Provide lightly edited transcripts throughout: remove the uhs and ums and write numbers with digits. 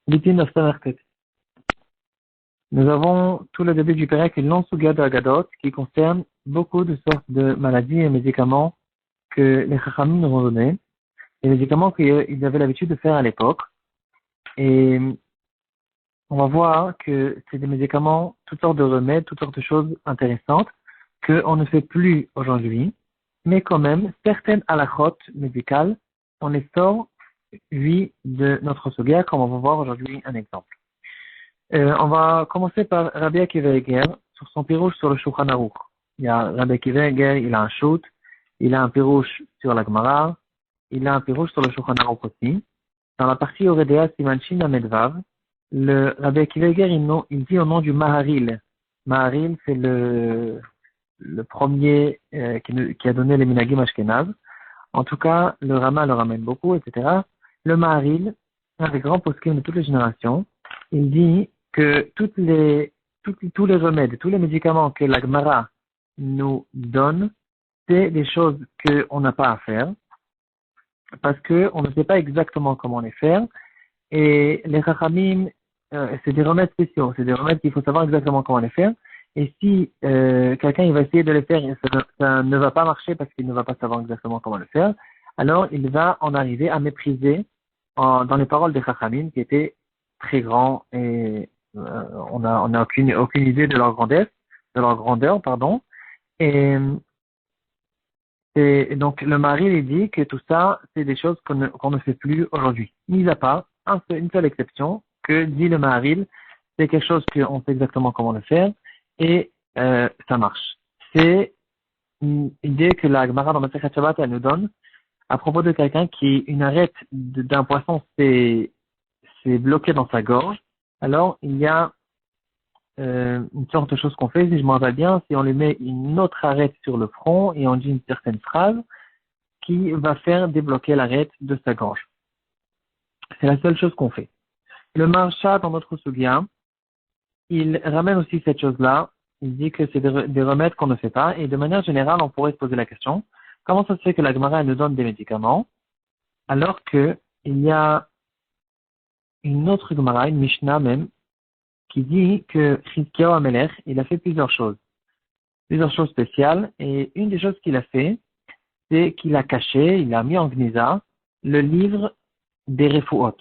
Litin of Samartet. Nous avons tout le début du Pérec une longue souga de Agadot qui concerne beaucoup de sortes de maladies et médicaments que les Chachamim nous ont donnés, les médicaments qu'ils avaient l'habitude de faire à l'époque. Et on va voir que c'est des médicaments, toutes sortes de remèdes, toutes sortes de choses intéressantes qu'on ne fait plus aujourd'hui, mais quand même, certaines halachot médicales, on les sort, oui, de notre souga, comme on va voir aujourd'hui un exemple. On va commencer par Rabbi Akiva Eger sur son pirouche sur le Shulchan Aruch. Il y a Rabbi Akiva Eger, il a un shoot, il a un pirouche sur la Gemara, il a un pirouche sur le Shulchan Aruch aussi. Dans la partie Oredea Simanchin Amedvav, le Rabbi Akiva Eger, il dit au nom du Maharil. Maharil, c'est le premier qui a donné les Minagim Ashkenaz. En tout cas, le Rama le ramène beaucoup, etc. Le Maharil, un des grands poskim de toutes les générations, il dit que tous les remèdes, tous les médicaments que la Gemara nous donne, c'est des choses qu'on n'a pas à faire, parce qu'on ne sait pas exactement comment les faire, et les Chachamim, c'est des remèdes spéciaux, c'est des remèdes qu'il faut savoir exactement comment les faire, et si quelqu'un il va essayer de les faire et ça ne va pas marcher parce qu'il ne va pas savoir exactement comment le faire, alors il va en arriver à mépriser dans les paroles des Chachamim qui étaient très grands et on n'a aucune idée de leur grandeur, pardon. Et donc le mari il dit que tout ça c'est des choses qu'on ne fait plus aujourd'hui. Mis à part une seule exception que dit le mari, c'est quelque chose qu'on sait exactement comment le faire et ça marche. C'est une idée que la Gemara dans Masechet Shabbat elle nous donne à propos de quelqu'un qui une arête d'un poisson s'est bloqué dans sa gorge. Alors il y a une sorte de chose qu'on fait, si je m'en rappelle bien, si on lui met une autre arête sur le front et on dit une certaine phrase qui va faire débloquer l'arête de sa gorge. C'est la seule chose qu'on fait. Le Marsha, dans notre Sugya, il ramène aussi cette chose-là. Il dit que c'est des remèdes qu'on ne fait pas. Et de manière générale, on pourrait se poser la question, comment ça se fait que la Gemara nous donne des médicaments alors que il y a une autre Gemara, une Mishnah même, qui dit que Chizkiyahu HaMelech, il a fait plusieurs choses spéciales, et une des choses qu'il a fait, c'est qu'il a caché, il a mis en gnisa, le livre des Refuot.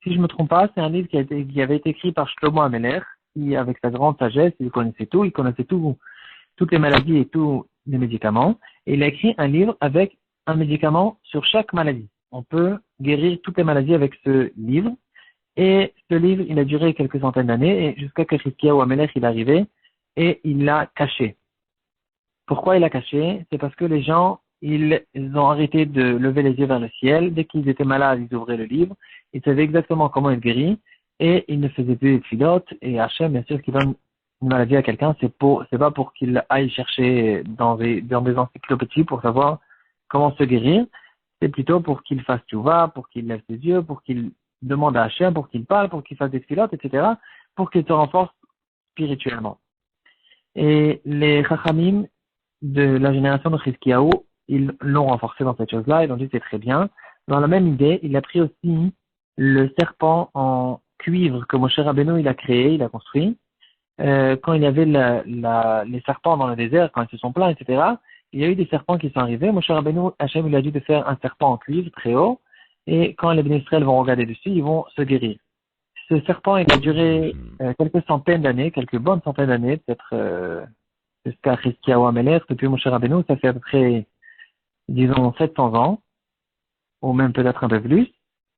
Si je me trompe pas, c'est un livre qui avait été écrit par Shlomo HaMelech, qui, avec sa grande sagesse, il connaissait toutes les maladies et tous les médicaments, et il a écrit un livre avec un médicament sur chaque maladie. On peut guérir toutes les maladies avec ce livre, et ce livre, il a duré quelques centaines d'années, et jusqu'à que Chizkiyahu HaMelech il est arrivé, et il l'a caché. Pourquoi il l'a caché? C'est parce que les gens, ils ont arrêté de lever les yeux vers le ciel. Dès qu'ils étaient malades, ils ouvraient le livre. Ils savaient exactement comment être guéris, et ils ne faisaient plus de filotes. Et Hachem, bien sûr, qui donne une maladie à quelqu'un, c'est pas pour qu'il aille chercher dans des encyclopédies pour savoir comment se guérir. C'est plutôt pour qu'il fasse tchouva, pour qu'il lève ses yeux, pour qu'il demande à Hachem, pour qu'il parle, pour qu'il fasse des filotes, etc., pour qu'il se renforce spirituellement. Et les Chachamim de la génération de Chizkiyahu, ils l'ont renforcé dans cette chose-là, ils ont dit c'est très bien. Dans la même idée, il a pris aussi le serpent en cuivre que Moshe Rabbeinu il a créé, il a construit. Quand il y avait les serpents dans le désert, quand ils se sont plaints, etc., il y a eu des serpents qui sont arrivés. Moshe Rabbeinu, Hachem, il a dit de faire un serpent en cuivre très haut, et quand les Bnei Israël vont regarder dessus, ils vont se guérir. Ce serpent, il a duré quelques centaines d'années, quelques bonnes centaines d'années, peut-être jusqu'à Chizkiyahu HaMelech, depuis Moshe Rabbeinu, ça fait à peu près, disons, 700 ans, ou même peut-être un peu plus.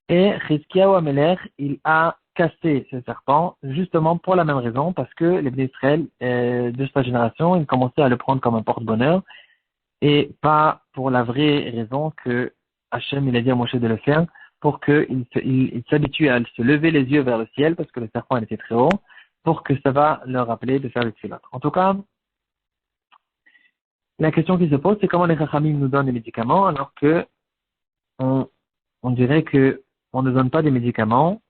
Et Chizkiyahu HaMelech, il a cassé ce serpent, justement pour la même raison, parce que les Bnei Israël de sa génération, ils commençaient à le prendre comme un porte-bonheur, et pas pour la vraie raison que Hachem, il a dit à Moshe de le faire, pour qu'il s'habitue à se lever les yeux vers le ciel, parce que le serpent il était très haut, pour que ça va leur rappeler de faire le tfilat. En tout cas, la question qui se pose, c'est comment les Chachamim nous donnent des médicaments, alors que on dirait que on ne donne pas des médicaments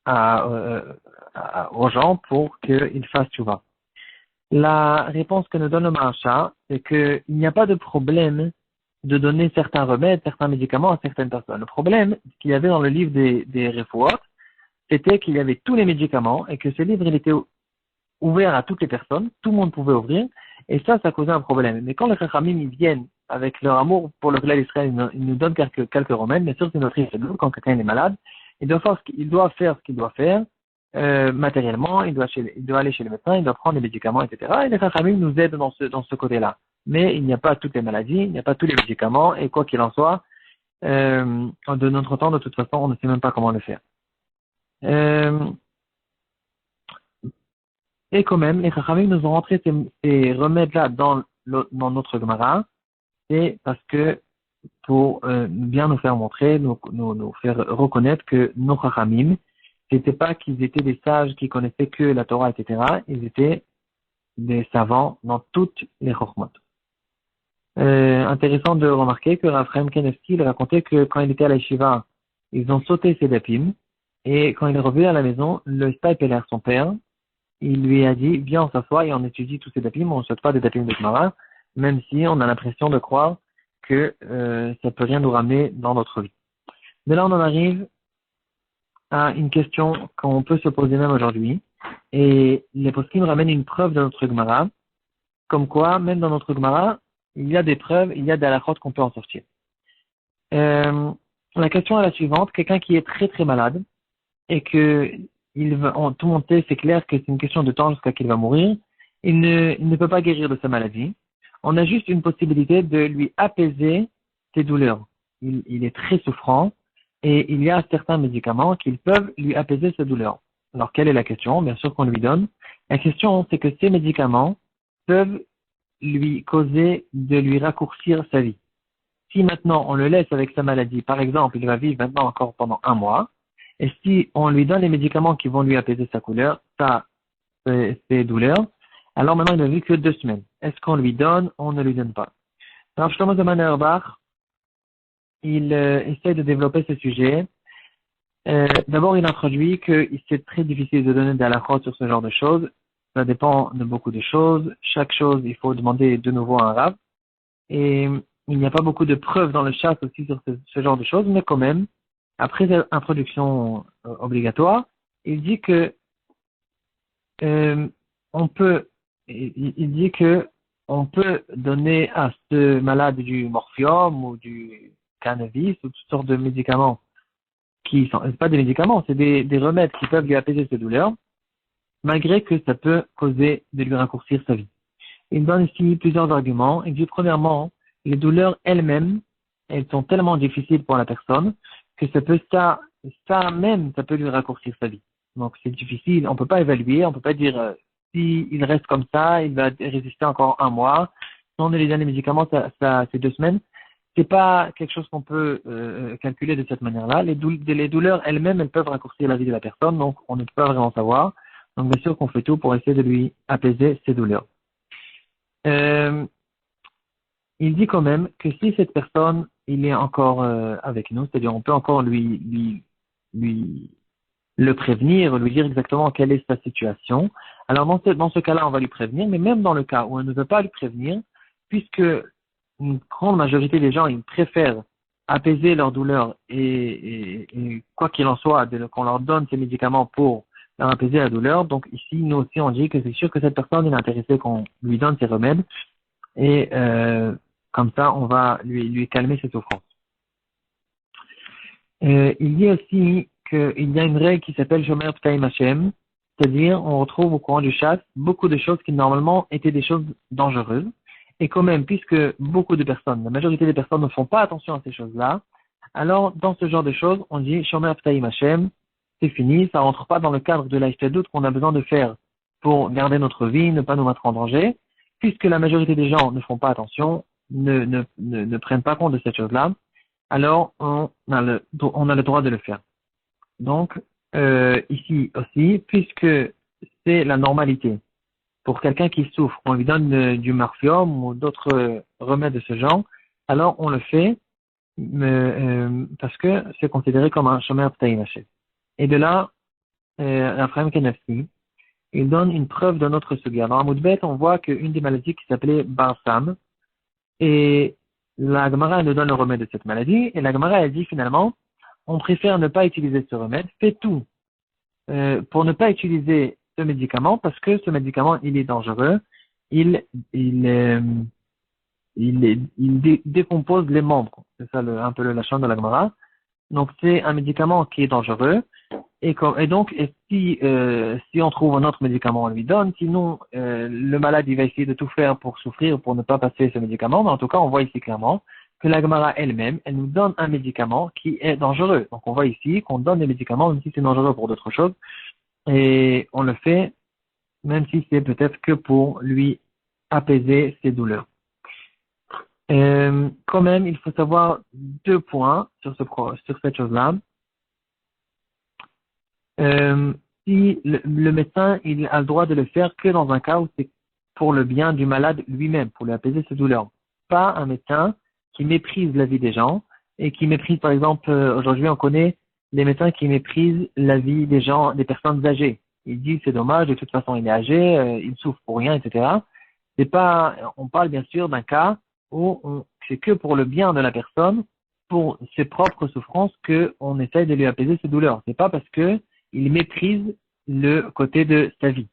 aux gens pour qu'ils fassent tchouva. La réponse que nous donne le Maharsha, c'est qu'il n'y a pas de problème de donner certains remèdes, certains médicaments à certaines personnes. Le problème qu'il y avait dans le livre des Refuot, c'était qu'il y avait tous les médicaments et que ce livre, il était ouvert à toutes les personnes, tout le monde pouvait ouvrir, et ça causait un problème. Mais quand les Chachamim, ils viennent avec leur amour pour le glaive d'Israël, ils nous donnent quelques remèdes, mais sûr, c'est notre risque. Quand quelqu'un est malade, il doit faire ce qu'il doit faire, matériellement, il doit aller chez le médecin, il doit prendre les médicaments, etc. Et les Chachamim nous aident dans ce côté-là. Mais il n'y a pas toutes les maladies, il n'y a pas tous les médicaments, et quoi qu'il en soit, de notre temps, de toute façon, on ne sait même pas comment le faire. Et quand même, les Chachamim nous ont rentré ces remèdes-là dans notre Gemara, c'est parce que pour bien nous faire montrer, nous faire reconnaître que nos Chachamim, c'était pas qu'ils étaient des sages qui connaissaient que la Torah, etc. Ils étaient des savants dans toutes les Chokhmot. Intéressant de remarquer que Raphaël Kenevski, il racontait que quand il était à la Yeshiva, ils ont sauté ses dapim, et quand il est revenu à la maison, le Staipeler, son père, il lui a dit, viens, on s'assoit et on étudie tous ces dapim, on ne saute pas des dapim de Gemara, même si on a l'impression de croire que ça peut rien nous ramener dans notre vie. De là, on en arrive à une question qu'on peut se poser même aujourd'hui, et les poskim ramènent une preuve de notre Gemara, comme quoi, même dans notre Gemara, il y a des preuves, il y a des halakhot qu'on peut en sortir. La question est la suivante, quelqu'un qui est très très malade, et que tout le monde sait, c'est clair que c'est une question de temps jusqu'à qu'il va mourir, il ne peut pas guérir de sa maladie. On a juste une possibilité de lui apaiser ses douleurs. Il est très souffrant, et il y a certains médicaments qui peuvent lui apaiser ses douleurs. Alors, quelle est la question? Bien sûr qu'on lui donne. La question, c'est que ces médicaments peuvent lui causer de lui raccourcir sa vie. Si maintenant on le laisse avec sa maladie, par exemple, il va vivre maintenant encore pendant 1 mois, et si on lui donne les médicaments qui vont lui apaiser ses douleurs, alors maintenant il ne vit que 2 semaines. Est-ce qu'on lui donne? On ne lui donne pas. Alors, Shlomo Zalman Auerbach, il essaie de développer ce sujet. D'abord, il introduit que c'est très difficile de donner des halakhot sur ce genre de choses. Ça dépend de beaucoup de choses. Chaque chose, il faut demander de nouveau à un rav. Et il n'y a pas beaucoup de preuves dans le chat aussi sur ce genre de choses, mais quand même, après cette introduction obligatoire, il dit que il dit que on peut donner à ce malade du morphium ou du cannabis ou toutes sortes de médicaments qui sont, c'est pas des médicaments, c'est des remèdes qui peuvent lui apaiser ses douleurs, malgré que ça peut causer de lui raccourcir sa vie. Il donne ici plusieurs arguments. Il dit premièrement, les douleurs elles-mêmes, elles sont tellement difficiles pour la personne que ça peut lui raccourcir sa vie. Donc c'est difficile, on peut pas évaluer, on peut pas dire s'il reste comme ça, il va résister encore 1 mois. Si on lui donne les médicaments, c'est 2 semaines. C'est pas quelque chose qu'on peut calculer de cette manière-là. Les douleurs elles-mêmes, elles peuvent raccourcir la vie de la personne, donc on ne peut pas vraiment savoir. Donc bien sûr qu'on fait tout pour essayer de lui apaiser ses douleurs. Il dit quand même que si cette personne, il est encore avec nous, c'est-à-dire on peut encore lui le prévenir, lui dire exactement quelle est sa situation. Alors dans ce cas-là, on va lui prévenir, mais même dans le cas où on ne veut pas lui prévenir, puisque une grande majorité des gens, ils préfèrent apaiser leur douleur et quoi qu'il en soit, qu'on leur donne ces médicaments pour leur apaiser la douleur. Donc ici, nous aussi, on dit que c'est sûr que cette personne est intéressée qu'on lui donne ces remèdes et comme ça, on va lui calmer ses souffrances. Il dit aussi qu'il y a une règle qui s'appelle Shomer Ptaim Hashem, c'est-à-dire on retrouve au courant du chasse beaucoup de choses qui normalement étaient des choses dangereuses. Et quand même, puisque beaucoup de personnes, la majorité des personnes ne font pas attention à ces choses-là, alors dans ce genre de choses, on dit Shomer Ptaim Hashem, c'est fini, ça rentre pas dans le cadre de l'Aïchtadut qu'on a besoin de faire pour garder notre vie, ne pas nous mettre en danger, puisque la majorité des gens ne font pas attention, ne prennent pas compte de cette chose-là, alors on a le droit de le faire. Donc, ici aussi, puisque c'est la normalité, pour quelqu'un qui souffre, on lui donne du morphium ou d'autres remèdes de ce genre, alors on le fait parce que c'est considéré comme un shomer ptaim Hashem. Et de là, Raphaël Kenevski, il donne une preuve de notre sugia. Dans Amoudbet, on voit qu'une des maladies qui s'appelait Barsam, et la Gemara nous donne le remède de cette maladie, et la Gemara elle dit finalement, on préfère ne pas utiliser ce remède, fais tout pour ne pas utiliser ce médicament parce que ce médicament, il est dangereux. Il, il, euh, il décompose les membres. C'est ça un peu le lachon de la Gemara. Donc, c'est un médicament qui est dangereux. Si on trouve un autre médicament, on lui donne. Sinon, le malade, il va essayer de tout faire pour souffrir, pour ne pas passer ce médicament. Mais en tout cas, on voit ici clairement que la Gemara elle-même, elle nous donne un médicament qui est dangereux. Donc, on voit ici qu'on donne des médicaments, même si c'est dangereux pour d'autres choses. Et on le fait, même si c'est peut-être que pour lui apaiser ses douleurs. Quand même, il faut savoir 2 points sur cette chose-là. Si le médecin, il a le droit de le faire que dans un cas où c'est pour le bien du malade lui-même, pour lui apaiser ses douleurs. Pas un médecin qui méprise la vie des gens et qui méprise, par exemple, aujourd'hui on connaît les médecins qui méprisent la vie des gens, des personnes âgées. Il dit c'est dommage, de toute façon il est âgé, il souffre pour rien, etc. C'est pas, on parle bien sûr d'un cas où c'est que pour le bien de la personne, pour ses propres souffrances, qu'on essaye de lui apaiser ses douleurs. C'est pas parce que il méprise le côté de sa vie.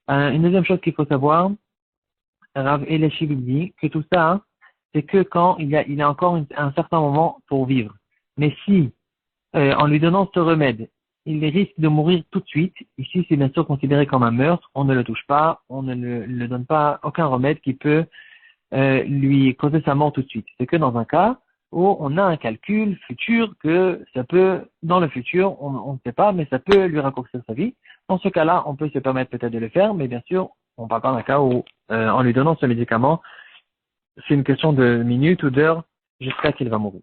Une deuxième chose qu'il faut savoir, Rav Eliashib dit que tout ça, c'est que quand il a encore un certain moment pour vivre. Mais si, en lui donnant ce remède, il risque de mourir tout de suite, ici c'est bien sûr considéré comme un meurtre, on ne le touche pas, on ne le donne pas aucun remède qui peut lui causer sa mort tout de suite. C'est que dans un cas où on a un calcul futur que ça peut, dans le futur, on ne sait pas, mais ça peut lui raccourcir sa vie. Dans ce cas-là, on peut se permettre peut-être de le faire, mais bien sûr, on parle pas d'un cas où, en lui donnant ce médicament, c'est une question de minutes ou d'heures jusqu'à qu'il va mourir.